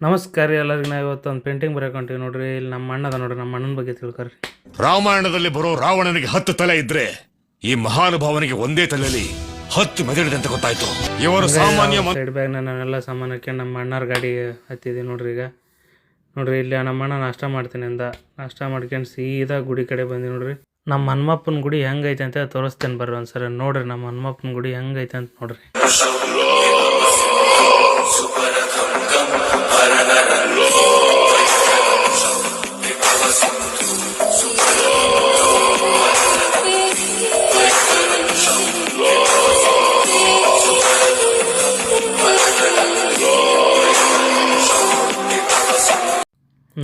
ನಮಸ್ಕಾರ ರೀ ಎಲ್ಲರಿಗೂ. ನಾವು ಇವತ್ತು ಒಂದು ಪೇಂಟಿಂಗ್ ಬರೆಯಕೊಂತೀವಿ ನೋಡ್ರಿ. ಇಲ್ಲಿ ನಮ್ಮ ಅಣ್ಣ ಅದ ನೋಡ್ರಿ, ನಮ್ಮ ಅಣ್ಣನ ಬಗ್ಗೆ ತಿಳ್ಕೊರಿ. ರಾಮಾಯಣದಲ್ಲಿ ಬರೋ ರಾವಣನಿಗೆ 10 ತಲೆ ಇದ್ರೆ ಈ ಮಹಾನುಭಾವನಿಗೆ ಒಂದೇ ತಲೆಯಲ್ಲಿ 10 ಮೆದುಳಿದೆ ಅಂತ ಗೊತ್ತಾಯ್ತು. ಇವರು ಸಾಮಾನ್ಯ ಸೈಡ್ ಬ್ಯಾಗ್ ನಾನೆಲ್ಲ ಸಾಮಾನು ಹಾಕಿ ನಮ್ಮ ಅಣ್ಣರ ಗಾಡಿ ಹತ್ತಿದೆ ನೋಡ್ರಿ. ಈಗ ನೋಡ್ರಿ, ಇಲ್ಲಿ ನಮ್ಮ ಅಣ್ಣ ನಾಷ್ಟ ಮಾಡ್ತೀನಿ ಅಂದ. ನಾಷ್ಟ ಮಾಡ್ಕೊಂಡು ಸೀದಾ ಗುಡಿ ಕಡೆ ಬಂದಿ ನೋಡ್ರಿ. ನಮ್ಮ ಹನುಮಪ್ಪನ ಗುಡಿ ಹೆಂಗೈತೆ ಅಂತ ತೋರಿಸ್ತೇನೆ ಬರ್ರಿ ಒಂದ್ಸರಿ. ನೋಡ್ರಿ ನಮ್ಮ ಹನುಮಪ್ಪನ ಗುಡಿ ಹೆಂಗೈತೆ ಅಂತ ನೋಡ್ರಿ.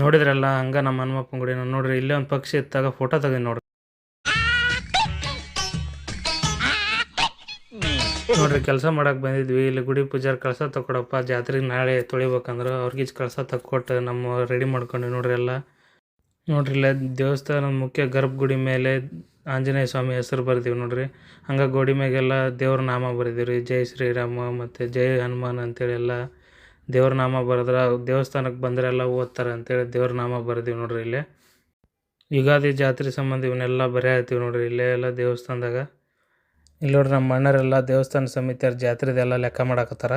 ನೋಡಿದ್ರಲ್ಲ, ಹಂಗ ನಮ್ಮ ಹನುಮಪ್ಪನ ಗುಡಿ ನೋಡ್ರಿ. ಇಲ್ಲೇ ಒಂದು ಪಕ್ಷಿ ಇತ್ತಾಗ ಫೋಟೋ ತೆಗೆದು ನೋಡ್ರಿ. ನೋಡ್ರಿ, ಕೆಲಸ ಮಾಡಕ್ಕೆ ಬಂದಿದ್ವಿ ಇಲ್ಲಿ. ಗುಡಿ ಪೂಜಾರ್ ಕಳಸ ತಕೊಡಪ್ಪ, ಜಾತ್ರೆಗೆ ನಾಳೆ ತೊಳಿಬೇಕಂದ್ರೆ ಅವ್ರಿಗೆ ಕಳಸ ತಕ್ಕೊಟ್ಟು ನಮ್ಮ ರೆಡಿ ಮಾಡ್ಕೊಂಡ್ವಿ ನೋಡ್ರಿ ಎಲ್ಲ. ನೋಡ್ರಿ, ಇಲ್ಲ ದೇವಸ್ಥಾನದ ಮುಖ್ಯ ಗರ್ಭಗುಡಿ ಮೇಲೆ ಆಂಜನೇಯ ಸ್ವಾಮಿ ಹೆಸರು ಬರ್ದೀವಿ ನೋಡ್ರಿ. ಹಂಗೆ ಗೋಡಿ ಮ್ಯಾಗೆಲ್ಲ ದೇವ್ರ ನಾಮ ಬರೆದೀವಿ ರೀ. ಜೈ ಶ್ರೀರಾಮ ಮತ್ತು ಜೈ ಹನುಮಾನ್ ಅಂತೇಳಿ ಎಲ್ಲ ದೇವ್ರ ನಾಮ ಬರೆದ್ರೆ ದೇವಸ್ಥಾನಕ್ಕೆ ಬಂದರೆ ಎಲ್ಲ ಓದ್ತಾರೆ ಅಂತೇಳಿ ದೇವ್ರ ನಾಮ ಬರೆದೀವಿ ನೋಡ್ರಿ. ಇಲ್ಲೇ ಯುಗಾದಿ ಜಾತ್ರೆ ಸಂಬಂಧ ಇವನ್ನೆಲ್ಲ ಬರೆಯತ್ತೀವಿ ನೋಡ್ರಿ. ಇಲ್ಲೇ ಎಲ್ಲ ದೇವಸ್ಥಾನದಾಗ. ಇಲ್ಲಿ ನೋಡ್ರಿ, ನಮ್ಮ ಅಣ್ಣರೆಲ್ಲ ದೇವಸ್ಥಾನ ಸಮಿತಿಯವ್ರ ಜಾತ್ರೆದೆಲ್ಲ ಲೆಕ್ಕ ಮಾಡಾಕತ್ತಾರ.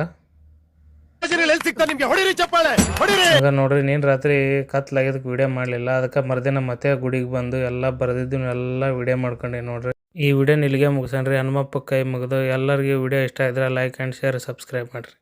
ಆಗ ನೋಡ್ರಿ, ನೀನು ರಾತ್ರಿ ಕತ್ಲಾಗಿದ್ದಕ್ಕೆ ವಿಡಿಯೋ ಮಾಡಲಿಲ್ಲ. ಅದಕ್ಕೆ ಮರುದಿನ ಮತ್ತೆ ಗುಡಿಗೆ ಬಂದು ಎಲ್ಲ ಬರೆದಿದ್ದು ಎಲ್ಲ ವಿಡಿಯೋ ಮಾಡ್ಕೊಂಡೆ ನೋಡ್ರಿ. ಈ ವಿಡಿಯೋನ ಇಲ್ಲಿಗೆ ಮುಗಿಸಣ್ರಿ. ಹನುಮಪ್ಪ ಕೈ ಮುಗಿದು ಎಲ್ಲರಿಗೂ ವಿಡಿಯೋ ಇಷ್ಟ ಇದ್ರೆ ಲೈಕ್ ಆ್ಯಂಡ್ ಶೇರ್, ಸಬ್ಸ್ಕ್ರೈಬ್ ಮಾಡಿರಿ.